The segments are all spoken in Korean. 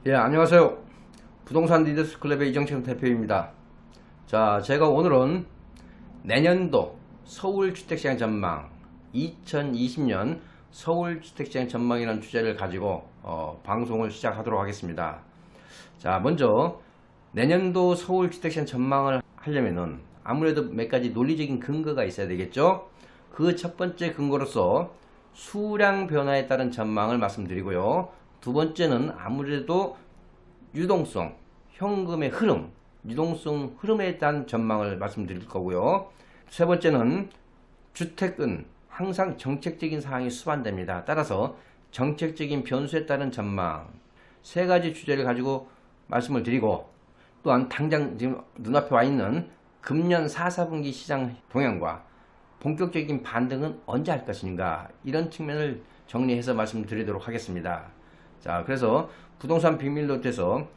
예, 안녕하세요. 부동산 리더스 클럽의 이정철 대표입니다. 자, 제가 오늘은 내년도 서울 주택시장 전망, 2020년 서울 주택시장 전망이라는 주제를 가지고 방송을 시작하도록 하겠습니다. 자, 먼저 내년도 서울 주택시장 전망을 하려면은 아무래도 몇 가지 논리적인 근거가 있어야 되겠죠. 그 첫 번째 근거로서 수량 변화에 따른 전망을 말씀드리고요. 두 번째는 아무래도 유동성, 현금의 흐름, 유동성 흐름에 대한 전망을 말씀드릴 거고요. 세 번째는 주택은 항상 정책적인 사항이 수반됩니다. 따라서 정책적인 변수에 따른 전망, 세 가지 주제를 가지고 말씀을 드리고, 또한 당장 지금 눈앞에 와 있는 금년 4, 4분기 시장 동향과 본격적인 반등은 언제 할 것인가, 이런 측면을 정리해서 말씀드리도록 하겠습니다. 자, 그래서 부동산 비밀노트에서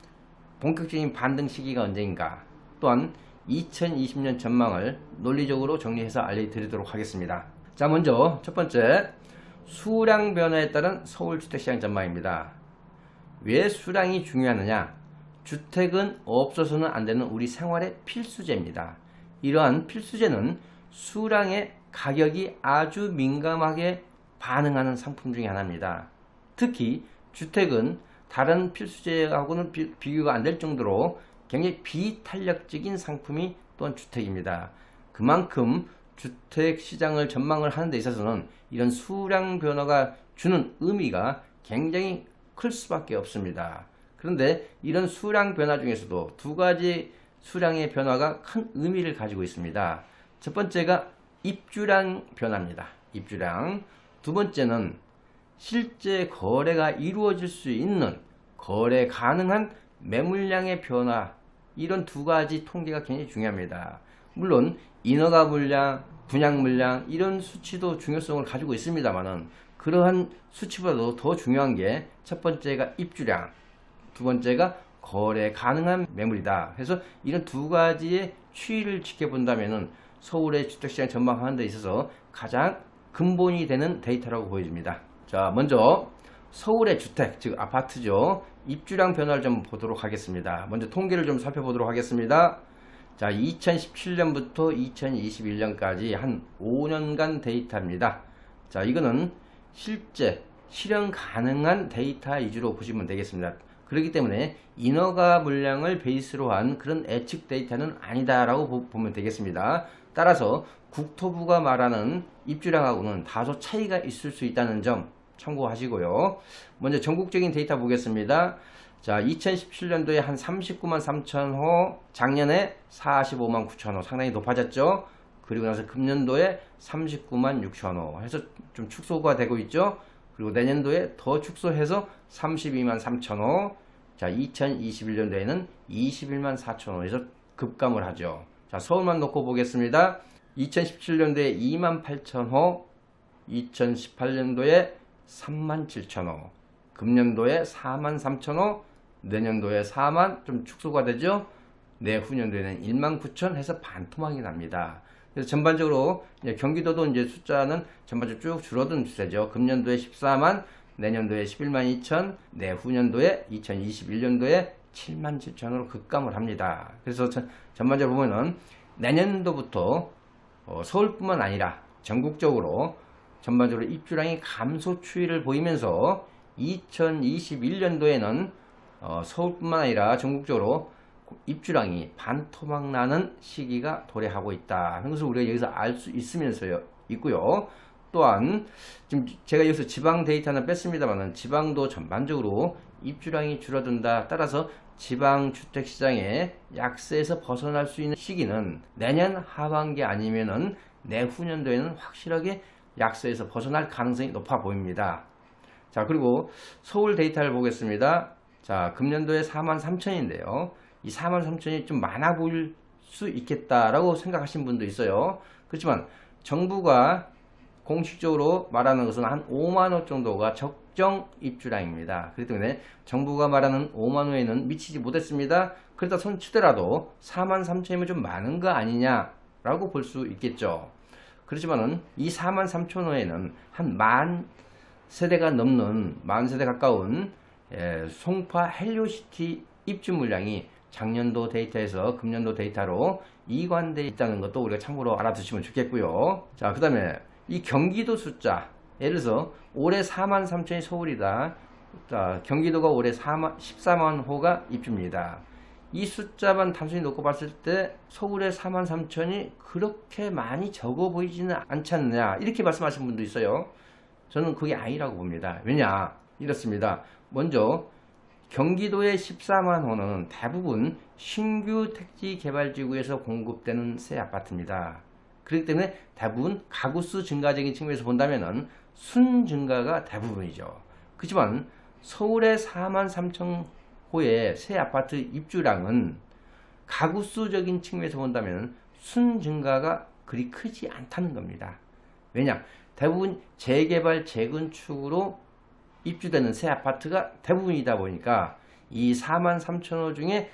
본격적인 반등 시기가 언제인가, 또한 2020년 전망을 논리적으로 정리해서 알려드리도록 하겠습니다. 자, 먼저 첫 번째, 수량 변화에 따른 서울 주택시장 전망입니다. 왜 수량이 중요하느냐? 주택은 없어서는 안 되는 우리 생활의 필수제입니다. 이러한 필수제는 수량의 가격이 아주 민감하게 반응하는 상품 중에 하나입니다. 특히 주택은 다른 필수제하고는 비교가 안 될 정도로 굉장히 비탄력적인 상품이 또한 주택입니다. 그만큼 주택 시장을 전망을 하는 데 있어서는 이런 수량 변화가 주는 의미가 굉장히 클 수밖에 없습니다. 그런데 이런 수량 변화 중에서도 두 가지 수량의 변화가 큰 의미를 가지고 있습니다. 첫 번째가 입주량 변화입니다. 입주량. 두 번째는 실제 거래가 이루어질 수 있는, 거래 가능한 매물량의 변화, 이런 두 가지 통계가 굉장히 중요합니다. 물론 인허가 물량, 분양 물량, 이런 수치도 중요성을 가지고 있습니다만은, 그러한 수치보다도 더 중요한 게 첫 번째가 입주량, 두 번째가 거래 가능한 매물이다. 그래서 이런 두 가지의 추이를 지켜본다면은 서울의 주택시장 전망하는 데 있어서 가장 근본이 되는 데이터라고 보여집니다. 자, 먼저 서울의 주택, 즉 아파트죠. 입주량 변화를 좀 보도록 하겠습니다. 먼저 통계를 좀 살펴보도록 하겠습니다. 자, 2017년부터 2021년까지 한 5년간 데이터입니다. 자, 이거는 실제 실현 가능한 데이터 위주로 보시면 되겠습니다. 그렇기 때문에 인허가 물량을 베이스로 한 그런 예측 데이터는 아니다라고 보면 되겠습니다. 따라서 국토부가 말하는 입주량하고는 다소 차이가 있을 수 있다는 점 참고하시고요. 먼저 전국적인 데이터 보겠습니다. 자, 2017년도에 한 39만 3천 호, 작년에 45만 9천 호, 상당히 높아졌죠. 그리고 나서 금년도에 39만 6천 호 해서 좀 축소가 되고 있죠. 그리고 내년도에 더 축소해서 32만 3천 호, 자, 2021년도에는 21만 4천 호에서 급감을 하죠. 자, 서울만 놓고 보겠습니다. 2017년도에 2만 8천 호, 2018년도에 3만 7천 호, 금년도에 4만 3천 호, 내년도에 4만, 좀 축소가 되죠. 내후년도에는 1만 9천 해서 반토막이 납니다. 그래서 전반적으로 경기도도 이제 숫자는 전반적으로 쭉 줄어든 추세죠. 금년도에 14만, 내년도에 11만 2천, 내후년도에 2021년도에 7만 7천으로 급감을 합니다. 그래서 전반적으로 보면은 내년도부터 서울뿐만 아니라 전국적으로 전반적으로 입주량이 감소 추이를 보이면서 2021년도에는 서울뿐만 아니라 전국적으로 입주량이 반토막 나는 시기가 도래하고 있다. 그것을 우리가 여기서 알 수 있으면서요, 있고요. 또한 지금 제가 여기서 지방 데이터는 뺐습니다만 지방도 전반적으로 입주량이 줄어든다. 따라서 지방 주택시장의 약세에서 벗어날 수 있는 시기는 내년 하반기 아니면은 내후년도에는 확실하게 약세에서 벗어날 가능성이 높아 보입니다. 자, 그리고 서울 데이터를 보겠습니다. 자, 금년도에 4만 3천인데요. 이 4만 3천이 좀 많아 보일 수 있겠다라고 생각하시는 분도 있어요. 그렇지만 정부가 공식적으로 말하는 것은 한 5만 호 정도가 적정 입주량입니다. 그렇기 때문에 정부가 말하는 5만 호에는 미치지 못했습니다. 그러다 손 치더라도 4만 3천이면 좀 많은 거 아니냐라고 볼 수 있겠죠. 그렇지만은 이 4만 3천 호에는 한 만 세대가 넘는, 만 세대 가까운 송파 헬리오시티 입주 물량이 작년도 데이터에서 금년도 데이터로 이관되어 있다는 것도 우리가 참고로 알아두시면 좋겠고요. 자, 그 다음에 이 경기도 숫자, 예를 들어서 올해 43,000이 서울이다. 자, 경기도가 올해 14만 호가 입주입니다. 이 숫자만 단순히 놓고 봤을 때 서울의 43,000이 그렇게 많이 적어 보이지는 않지 않느냐, 이렇게 말씀하시는 분도 있어요. 저는 그게 아니라고 봅니다. 왜냐? 이렇습니다. 먼저 경기도의 14만 호는 대부분 신규 택지 개발지구에서 공급되는 새 아파트입니다. 그렇기 때문에 대부분 가구수 증가적인 측면에서 본다면 순 증가가 대부분이죠. 그렇지만 서울의 43,000호의 새 아파트 입주량은 가구수적인 측면에서 본다면 순 증가가 그리 크지 않다는 겁니다. 왜냐? 대부분 재개발, 재건축으로 입주되는 새 아파트가 대부분이다 보니까 이 43,000호 중에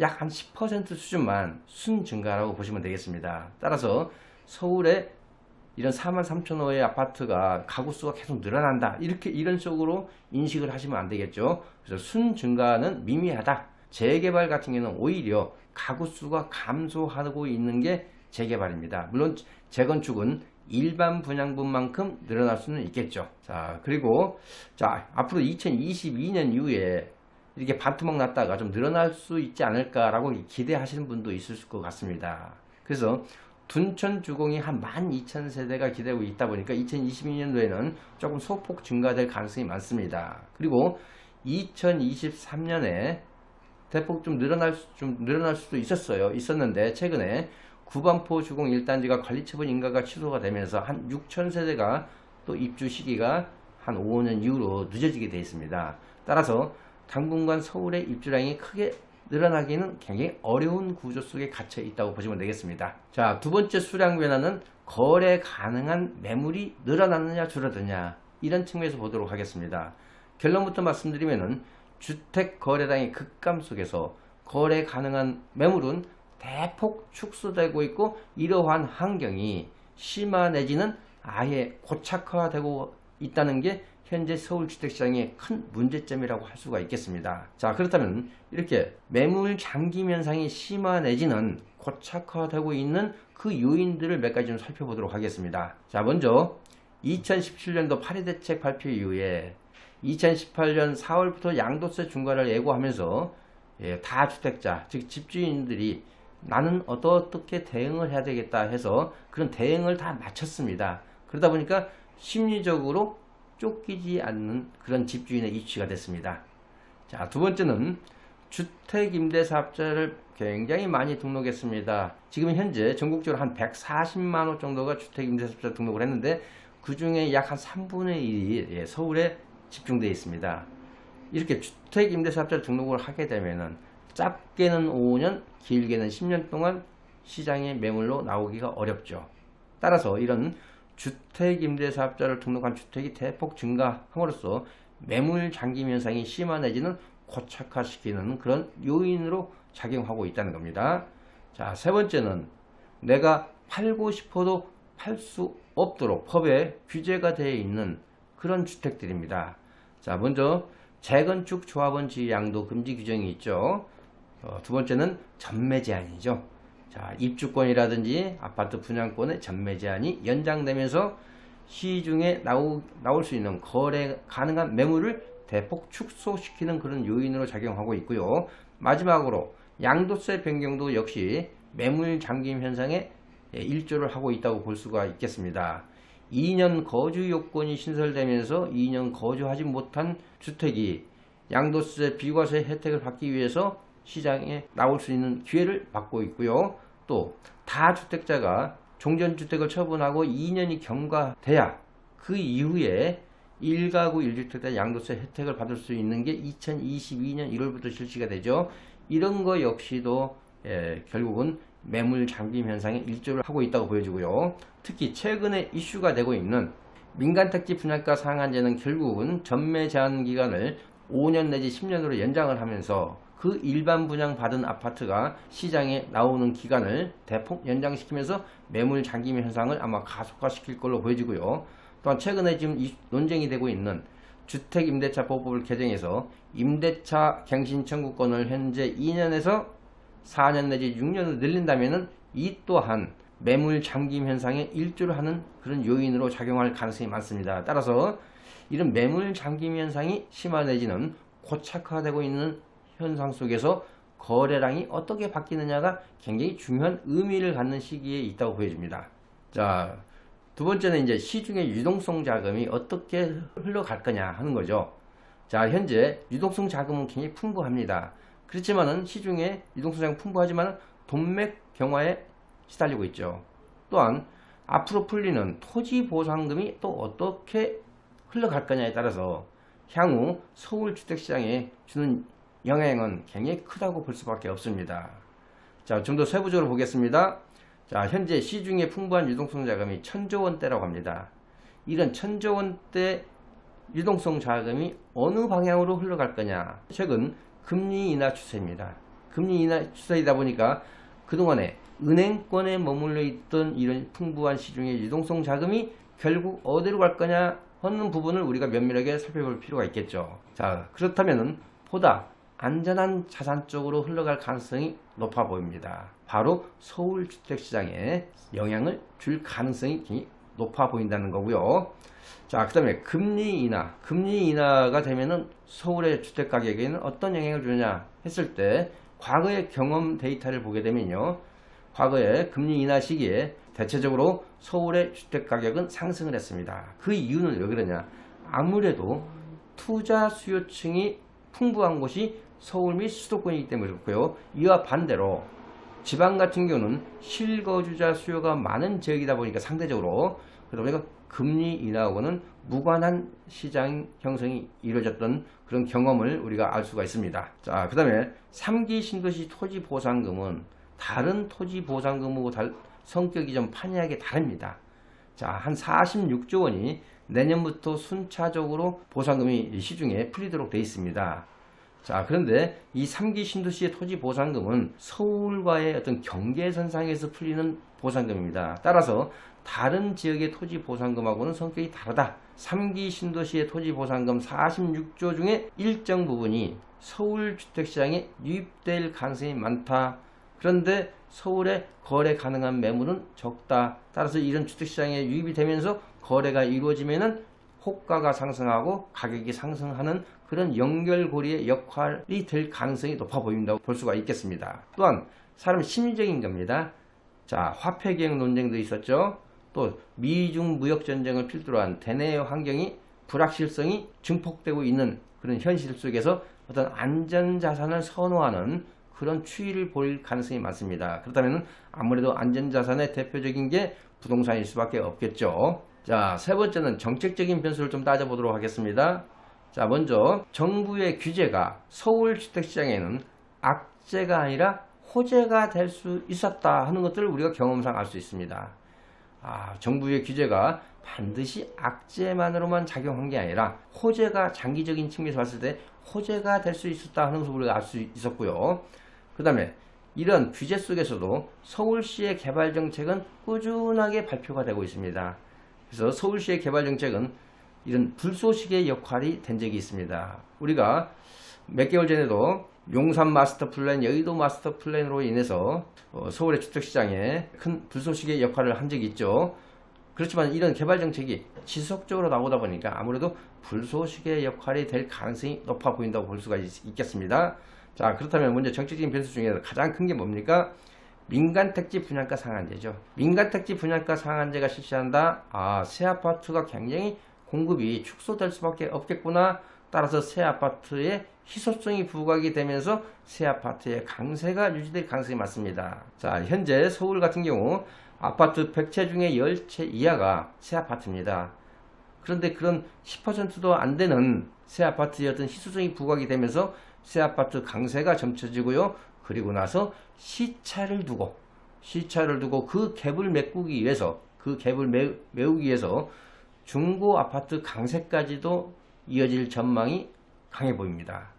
약 한 10% 수준만 순 증가라고 보시면 되겠습니다. 따라서 서울에 이런 43,000호의 아파트가 가구수가 계속 늘어난다, 이런 쪽으로 인식을 하시면 안 되겠죠. 그래서 순 증가는 미미하다. 재개발 같은 경우는 오히려 가구수가 감소하고 있는 게 재개발입니다. 물론 재건축은 일반 분양분만큼 늘어날 수는 있겠죠. 자, 그리고 앞으로 2022년 이후에 이렇게 반토막 났다가 좀 늘어날 수 있지 않을까라고 기대하시는 분도 있을 것 같습니다. 그래서 둔촌 주공이 한 12,000세대가 기대하고 있다 보니까 2022년도에는 조금 소폭 증가될 가능성이 많습니다. 그리고 2023년에 대폭 좀 늘어날 수도 있었는데 최근에 구반포 주공 1단지가 관리처분 인가가 취소가 되면서 한 6,000세대가 또 입주 시기가 한 5년 이후로 늦어지게 되어 있습니다. 따라서 당분간 서울의 입주량이 크게 늘어나기는 굉장히 어려운 구조 속에 갇혀 있다고 보시면 되겠습니다. 자, 두 번째 수량 변화는 거래 가능한 매물이 늘어나느냐 줄어드냐, 이런 측면에서 보도록 하겠습니다. 결론부터 말씀드리면은 주택 거래량의 급감 속에서 거래 가능한 매물은 대폭 축소되고 있고, 이러한 환경이 심화 내지는 아예 고착화되고 있다는 게 현재 서울 주택시장의 큰 문제점이라고 할 수가 있겠습니다. 자, 그렇다면 이렇게 매물 잠김 현상이 심화 내지는 고착화되고 있는 그 요인들을 몇 가지 좀 살펴보도록 하겠습니다. 자, 먼저 2017년도 8회 대책 발표 이후에 2018년 4월부터 양도세 중과를 예고하면서 다주택자, 즉 집주인들이 나는 어떻게 대응을 해야 되겠다 해서 그런 대응을 다 마쳤습니다. 그러다 보니까 심리적으로 쫓기지 않는 그런 집주인의 이치가 됐습니다. 자, 두 번째는 주택임대사업자를 굉장히 많이 등록했습니다. 지금 현재 전국적으로 한 140만 호 정도가 주택임대사업자 등록을 했는데 그 중에 약 한 3분의 1이 서울에 집중되어 있습니다. 이렇게 주택임대사업자를 등록을 하게 되면은 짧게는 5년, 길게는 10년 동안 시장의 매물로 나오기가 어렵죠. 따라서 이런 주택임대사업자를 등록한 주택이 대폭 증가함으로써 매물 잠김 현상이 심화 내지는 고착화시키는 그런 요인으로 작용하고 있다는 겁니다. 자, 세 번째는 내가 팔고 싶어도 팔 수 없도록 법에 규제가 되어 있는 그런 주택들입니다. 자, 먼저 재건축 조합원 지위 양도 금지 규정이 있죠. 두 번째는 전매 제한이죠. 자, 입주권이라든지 아파트 분양권의 전매 제한이 연장되면서 시중에 나올 수 있는 거래 가능한 매물을 대폭 축소시키는 그런 요인으로 작용하고 있고요. 마지막으로 양도세 변경도 역시 매물 잠김 현상에 일조를 하고 있다고 볼 수가 있겠습니다. 2년 거주 요건이 신설되면서 2년 거주하지 못한 주택이 양도세 비과세 혜택을 받기 위해서 시장에 나올 수 있는 기회를 받고 있고요. 또 다주택자가 종전주택을 처분하고 2년이 경과돼야 그 이후에 1가구 1주택자 양도세 혜택을 받을 수 있는 게 2022년 1월부터 실시가 되죠. 이런 거 역시도 결국은 매물 잠김 현상에 일조를 하고 있다고 보여지고요. 특히 최근에 이슈가 되고 있는 민간택지 분양가 상한제는 결국은 전매 제한 기간을 5년 내지 10년으로 연장을 하면서 그 일반 분양 받은 아파트가 시장에 나오는 기간을 대폭 연장시키면서 매물 잠김 현상을 아마 가속화시킬 걸로 보여지고요. 또한 최근에 지금 논쟁이 되고 있는 주택임대차 보호법을 개정해서 임대차 갱신 청구권을 현재 2년에서 4년 내지 6년으로 늘린다면은 이 또한 매물 잠김 현상에 일조를 하는 그런 요인으로 작용할 가능성이 많습니다. 따라서 이런 매물 잠김 현상이 심화 내지는 고착화되고 있는 현상 속에서 거래량이 어떻게 바뀌느냐가 굉장히 중요한 의미를 갖는 시기에 있다고 보여집니다. 자, 두 번째는 이제 시중의 유동성 자금이 어떻게 흘러갈 거냐 하는 거죠. 자, 현재 유동성 자금은 굉장히 풍부합니다. 그렇지만은 시중에 유동성 자금 풍부하지만 돈맥 경화에 시달리고 있죠. 또한 앞으로 풀리는 토지 보상금이 또 어떻게 흘러갈 거냐에 따라서 향후 서울 주택시장에 주는 영향은 굉장히 크다고 볼 수밖에 없습니다. 자, 좀 더 세부적으로 보겠습니다. 자, 현재 시중에 풍부한 유동성 자금이 1000조 원대라고 합니다. 이런 1000조 원대 유동성 자금이 어느 방향으로 흘러갈 거냐? 최근 금리 인하 추세입니다. 금리 인하 추세이다 보니까 그동안에 은행권에 머물러 있던 이런 풍부한 시중의 유동성 자금이 결국 어디로 갈 거냐 하는 부분을 우리가 면밀하게 살펴볼 필요가 있겠죠. 자, 그렇다면 보다 안전한 자산 쪽으로 흘러갈 가능성이 높아 보입니다. 바로 서울 주택시장에 영향을 줄 가능성이 굉장히 높아 보인다는 거고요. 자, 그 다음에 금리 인하가 되면은 서울의 주택 가격에는 어떤 영향을 주느냐 했을 때 과거의 경험 데이터를 보게 되면요, 과거에 금리 인하 시기에 대체적으로 서울의 주택 가격은 상승을 했습니다. 그 이유는 왜 그러냐? 아무래도 투자 수요층이 풍부한 곳이 서울 및 수도권이기 때문에 그렇고요. 이와 반대로 지방 같은 경우는 실거주자 수요가 많은 지역이다 보니까 상대적으로, 그러다 보니까 금리 인하하고는 무관한 시장 형성이 이루어졌던 그런 경험을 우리가 알 수가 있습니다. 자, 그 다음에 3기 신도시 토지 보상금은 다른 토지 보상금하고 성격이 좀 판이하게 다릅니다. 자, 한 46조 원이 내년부터 순차적으로 보상금이 시중에 풀리도록 되어 있습니다. 자, 그런데 이 3기 신도시의 토지 보상금은 서울과의 어떤 경계선상에서 풀리는 보상금입니다. 따라서 다른 지역의 토지 보상금하고는 성격이 다르다. 3기 신도시의 토지 보상금 46조 중에 일정 부분이 서울 주택시장에 유입될 가능성이 많다. 그런데 서울에 거래 가능한 매물은 적다. 따라서 이런 주택시장에 유입이 되면서 거래가 이루어지면은 호가가 상승하고 가격이 상승하는 그런 연결고리의 역할이 될 가능성이 높아 보인다고 볼 수가 있겠습니다. 또한 사람 심리적인 겁니다. 자, 화폐개혁 논쟁도 있었죠. 또 미중 무역전쟁을 필두로 한 대내 환경이 불확실성이 증폭되고 있는 그런 현실 속에서 어떤 안전자산을 선호하는 그런 추이를 보일 가능성이 많습니다. 그렇다면 아무래도 안전자산의 대표적인 게 부동산일 수밖에 없겠죠. 자, 세 번째는 정책적인 변수를 좀 따져보도록 하겠습니다. 자, 먼저 정부의 규제가 서울 주택시장에는 악재가 아니라 호재가 될 수 있었다 하는 것들을 우리가 경험상 알 수 있습니다. 정부의 규제가 반드시 악재만으로만 작용한 게 아니라 호재가 장기적인 측면에서 봤을 때 호재가 될 수 있었다 하는 것을 우리가 알 수 있었고요. 그 다음에 이런 규제 속에서도 서울시의 개발 정책은 꾸준하게 발표가 되고 있습니다. 그래서 서울시의 개발 정책은 이런 불쏘시개의 역할이 된 적이 있습니다. 우리가 몇 개월 전에도 용산 마스터 플랜, 여의도 마스터 플랜으로 인해서 서울의 주택시장에 큰 불쏘시개 역할을 한 적이 있죠. 그렇지만 이런 개발 정책이 지속적으로 나오다 보니까 아무래도 불쏘시개 역할이 될 가능성이 높아 보인다고 볼 수가 있겠습니다. 자, 그렇다면 먼저 정책적인 변수 중에서 가장 큰 게 뭡니까? 민간택지 분양가 상한제죠. 민간택지 분양가 상한제가 실시한다. 새 아파트가 굉장히 공급이 축소될 수밖에 없겠구나. 따라서 새 아파트에 희소성이 부각이 되면서 새 아파트의 강세가 유지될 가능성이 많습니다. 자, 현재 서울 같은 경우 아파트 100채 중에 10채 이하가 새 아파트입니다. 그런데 그런 10%도 안 되는 새 아파트의 어떤 희소성이 부각이 되면서 새 아파트 강세가 점쳐지고요. 그리고 나서 시차를 두고 그 갭을 메꾸기 위해서, 그 갭을 메우기 위해서 중고 아파트 강세까지도 이어질 전망이 강해 보입니다.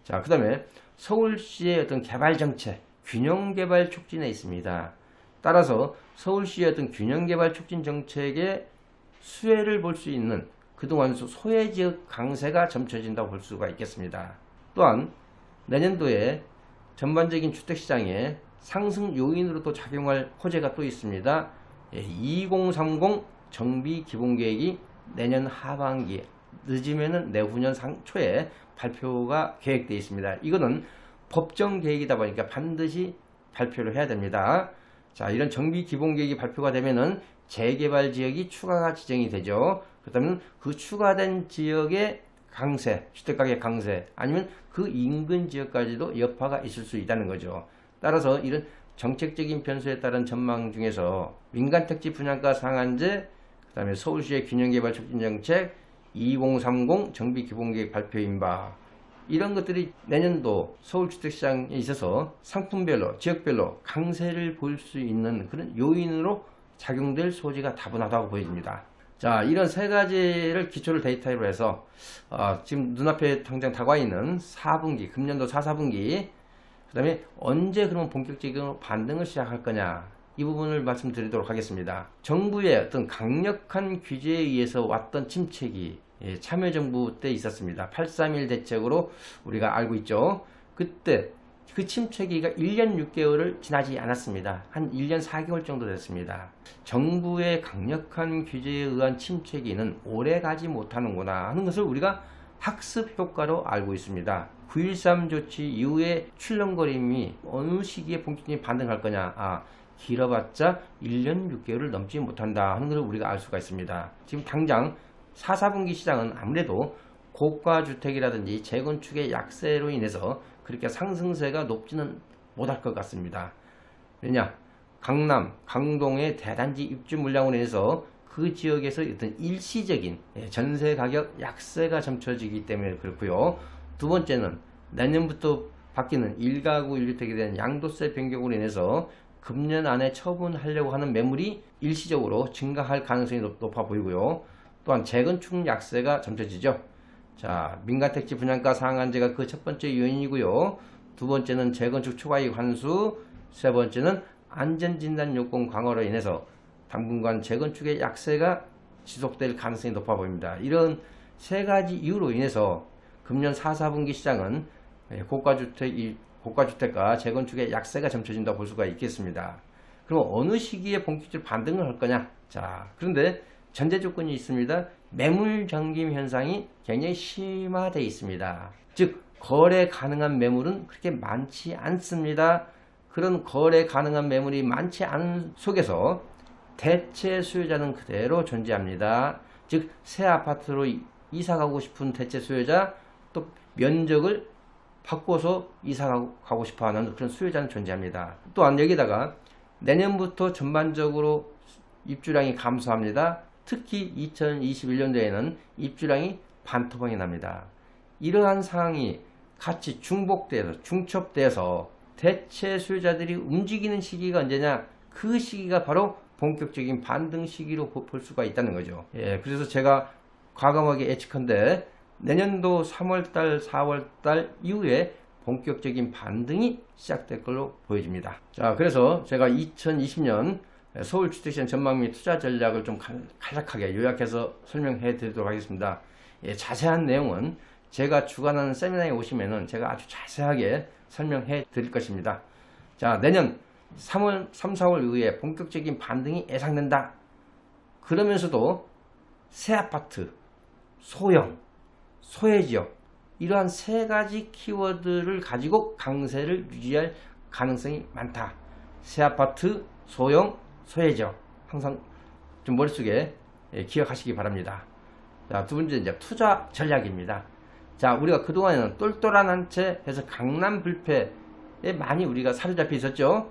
자, 그 다음에 서울시의 어떤 개발 정책, 균형 개발 촉진에 있습니다. 따라서 서울시의 어떤 균형 개발 촉진 정책의 수혜를 볼 수 있는 그동안 소외지역 강세가 점쳐진다고 볼 수가 있겠습니다. 또한 내년도에 전반적인 주택시장에 상승 요인으로도 작용할 호재가 또 있습니다. 2030 정비기본계획이 내년 하반기 늦으면은 내후년 초에 발표가 계획되어 있습니다. 이거는 법정 계획이다 보니까 반드시 발표를 해야 됩니다. 자, 이런 정비기본계획이 발표가 되면은 재개발 지역이 추가가 지정이 되죠. 그렇다면 그 추가된 지역의 강세, 주택가격 강세, 아니면 그 인근 지역까지도 여파가 있을 수 있다는 거죠. 따라서 이런 정책적인 변수에 따른 전망 중에서 민간택지 분양가 상한제, 그 다음에 서울시의 균형개발 촉진정책, 2030 정비기본계획 발표인 바, 이런 것들이 내년도 서울주택시장에 있어서 상품별로, 지역별로 강세를 볼 수 있는 그런 요인으로 작용될 소지가 다분하다고 보여집니다. 자, 이런 세 가지를 기초를 데이터로 해서 지금 눈앞에 당장 다가와 있는 4분기, 금년도 4분기, 그 다음에 언제 그러면 본격적인 반등을 시작할 거냐, 이 부분을 말씀드리도록 하겠습니다. 정부의 어떤 강력한 규제에 의해서 왔던 침체기, 참여정부 때 있었습니다. 831 대책으로 우리가 알고 있죠. 그때 그 침체기가 1년 6개월을 지나지 않았습니다. 한 1년 4개월 정도 됐습니다. 정부의 강력한 규제에 의한 침체기는 오래 가지 못하는구나 하는 것을 우리가 학습 효과로 알고 있습니다. 9.13 조치 이후에 출렁거림이 어느 시기에 본격적인 반등할 거냐, 길어봤자 1년 6개월을 넘지 못한다 하는 것을 우리가 알 수가 있습니다. 지금 당장 4, 4분기 시장은 아무래도 고가주택이라든지 재건축의 약세로 인해서 그렇게 상승세가 높지는 못할 것 같습니다. 왜냐? 강남, 강동의 대단지 입주 물량으로 인해서 그 지역에서 어떤 일시적인 전세 가격 약세가 점쳐지기 때문에 그렇고요. 두 번째는 내년부터 바뀌는 1가구 1주택에 대한 양도세 변경으로 인해서 금년 안에 처분하려고 하는 매물이 일시적으로 증가할 가능성이 높아 보이고요. 또한 재건축 약세가 점쳐지죠. 자, 민간택지 분양가 상한제가 그 첫 번째 요인이고요. 두 번째는 재건축 초과이익 환수, 세 번째는 안전진단 요건 강화로 인해서 당분간 재건축의 약세가 지속될 가능성이 높아 보입니다. 이런 세 가지 이유로 인해서 금년 4, 4분기 시장은 고가주택과 재건축의 약세가 점쳐진다고 볼 수가 있겠습니다. 그럼 어느 시기에 본격적으로 반등을 할 거냐? 자, 그런데 전제 조건이 있습니다. 매물 잠김 현상이 굉장히 심화되어 있습니다. 즉 거래 가능한 매물은 그렇게 많지 않습니다. 그런 거래 가능한 매물이 많지 않은 속에서 대체 수요자는 그대로 존재합니다. 즉 새 아파트로 이사 가고 싶은 대체 수요자, 또 면적을 바꿔서 이사 가고 싶어 하는 그런 수요자는 존재합니다. 또한 여기다가 내년부터 전반적으로 입주량이 감소합니다. 특히 2021년도에는 입주량이 반토막이 납니다. 이러한 상황이 같이 중첩돼서 대체 수요자들이 움직이는 시기가 언제냐? 그 시기가 바로 본격적인 반등 시기로 볼 수가 있다는 거죠. 그래서 제가 과감하게 예측한데 내년도 3월달, 4월달 이후에 본격적인 반등이 시작될 걸로 보여집니다. 자, 그래서 제가 2020년 서울 주택시장 전망 및 투자 전략을 좀 간략하게 요약해서 설명해 드리도록 하겠습니다. 자세한 내용은 제가 주관하는 세미나에 오시면은 제가 아주 자세하게 설명해 드릴 것입니다. 자, 내년 3, 4월 이후에 본격적인 반등이 예상된다. 그러면서도 새 아파트, 소형, 소외지역, 이러한 세 가지 키워드를 가지고 강세를 유지할 가능성이 많다. 새 아파트, 소형, 소외지역, 항상 좀 머릿속에 기억하시기 바랍니다. 자, 두 번째 이제 투자 전략입니다. 자, 우리가 그동안에는 똘똘한 한 채 해서 강남 불패에 많이 우리가 사로잡혀 있었죠.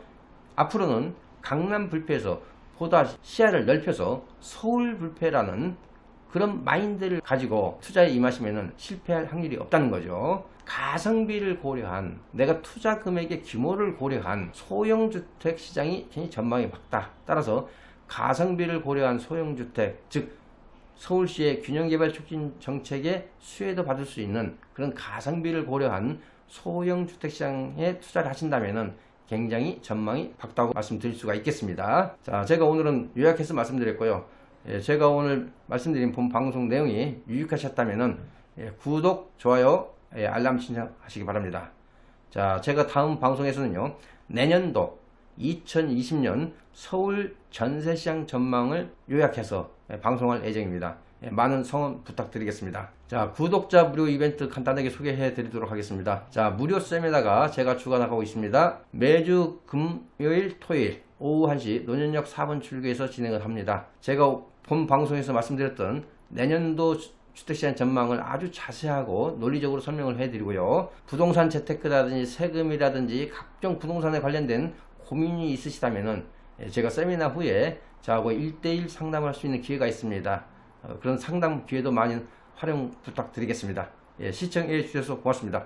앞으로는 강남 불패에서 보다 시야를 넓혀서 서울 불패라는 그런 마인드를 가지고 투자에 임하시면 실패할 확률이 없다는 거죠. 가성비를 고려한, 내가 투자 금액의 규모를 고려한 소형주택 시장이 굉장히 전망이 밝다. 따라서 가성비를 고려한 소형주택, 즉 서울시의 균형개발 촉진 정책의 수혜도 받을 수 있는 그런 가성비를 고려한 소형주택시장에 투자를 하신다면 굉장히 전망이 밝다고 말씀드릴 수가 있겠습니다. 자, 제가 오늘은 요약해서 말씀드렸고요. 제가 오늘 말씀드린 본 방송 내용이 유익하셨다면 구독, 좋아요, 알람 신청하시기 바랍니다. 자, 제가 다음 방송에서는요, 내년도 2020년 서울 전세시장 전망을 요약해서 방송할 예정입니다. 많은 성원 부탁드리겠습니다. 자, 구독자 무료 이벤트 간단하게 소개해 드리도록 하겠습니다. 자, 무료 세미나가 제가 주관하고 있습니다. 매주 금요일, 토요일 오후 1시 노년역 4번 출구에서 진행을 합니다. 제가 본 방송에서 말씀드렸던 내년도 주택시장 전망을 아주 자세하고 논리적으로 설명을 해드리고요. 부동산 재테크라든지 세금이라든지 각종 부동산에 관련된 고민이 있으시다면은 제가 세미나 후에 저하고 1대1 상담할 수 있는 기회가 있습니다. 그런 상담 기회도 많이 활용 부탁드리겠습니다. 시청해 주셔서 고맙습니다.